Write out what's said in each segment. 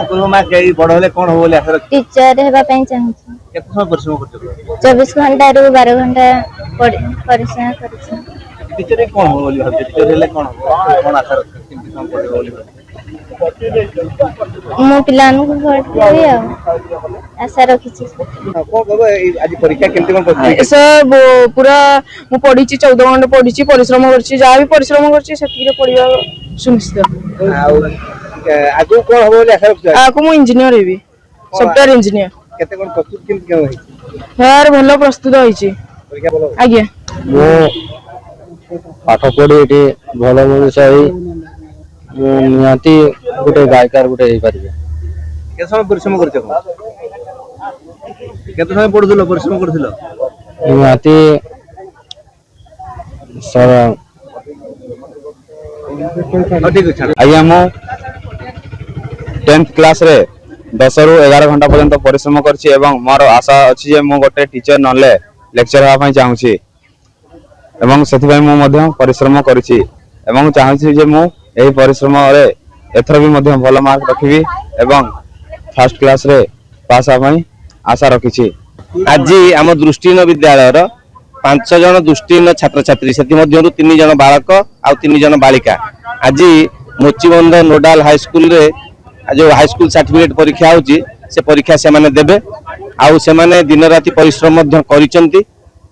करबो मा गई बड़ होले कोन हो बोले आशा रखी टीचर हेबा पई चाहूची केते समय परिश्रम करछो 24 घंटा रु 12 घंटा परिश्रम करछी टीचर कोन हो बोली भाबजे टीचर हेले कोन हो कोन आशा रखी किंति काम करबो बोली मो पिलानु को भोट देबी आ आशा रखीची कोन कहबो आज परीक्षा केंति कोन करछी सर पूरा मु पढ़ी 14 घंटा पढ़ी परिश्रम करछि जा भी परिश्रम करछि सेति रे पढ़िया सुनिश्चित आगु कोन हो बोली आशा रखछो आको मु इंजीनियर हेबी सॉफ्टवेयर इंजीनियर केते कोन प्रस्तुत किंति केन होई यार भलो प्रस्तुत होइछि परीक्षा बोलो आज्ञा मो पाठ पढ़ी एटी भलो मनुष्य होई निहाती गोटे गायकार गोटे हेई परिबे केते समय परिश्रम करछो केते समय पढुथलो परिश्रम करथलो निहाती सर ठीक छै आज्ञा मो 10th क्लास रे 10 रु 11 घंटा पर्यंत परिश्रम करछि एवं मोर आशा अछि जे मो गोटे टीचर नले लेक्चर होवा पई चाहूछि एवं सेति पई मो मध्ये परिश्रम करछि एवं चाहूछि जे मो एही परिश्रम रे एथर भी मध्ये भलो मार्क रखिबी एवं फर्स्ट क्लास रे पास होवा पई आशा रखिछि आज आम दृष्टिहीन विद्यालय 5 जन दृष्टिहीन छात्र छात्री से 3 जन बालक आ 3 जन बालिका आज मोचीबंध नोडाल हाई स्कूल रे जो हाई स्कूल सर्टिफिकेट परीक्षा होची से परीक्षा से माने देबे आउ से माने दिन राति परिश्रम मध्य करिसंती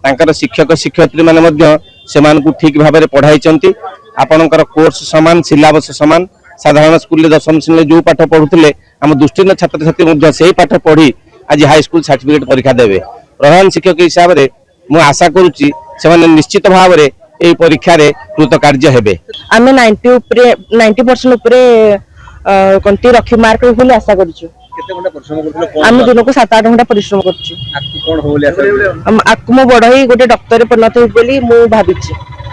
तांकर शिक्षक शिक्षयित्री माने मध्य से मान को ठीक भाबरे पढाइसंती आपनकर कोर्स समान सिलेबस समान साधारण स्कूल रे 10वीं श्रेणी जो पाठ पढुथिले हम दृष्टिहीन छात्र छात्री मध्य सेही पाठ पढी आज हाई स्कूल सर्टिफिकेट परीक्षा देबे प्रधान शिक्षक हिसाब रे मु आशा करूची से माने निश्चित भाव रे एई परीक्षा रे कृतकार्य हेबे आमे 90% ऊपरे कंटी रखी मार्क बोली आशा करछु केते घंटा परिश्रम करथलो आमे दिन को 7-8 घंटा परिश्रम करछु आकु कोन हो बोले आशा आकु मो बड़ ही गोटे डॉक्टर परिणत हो बोली मु भाबिछि।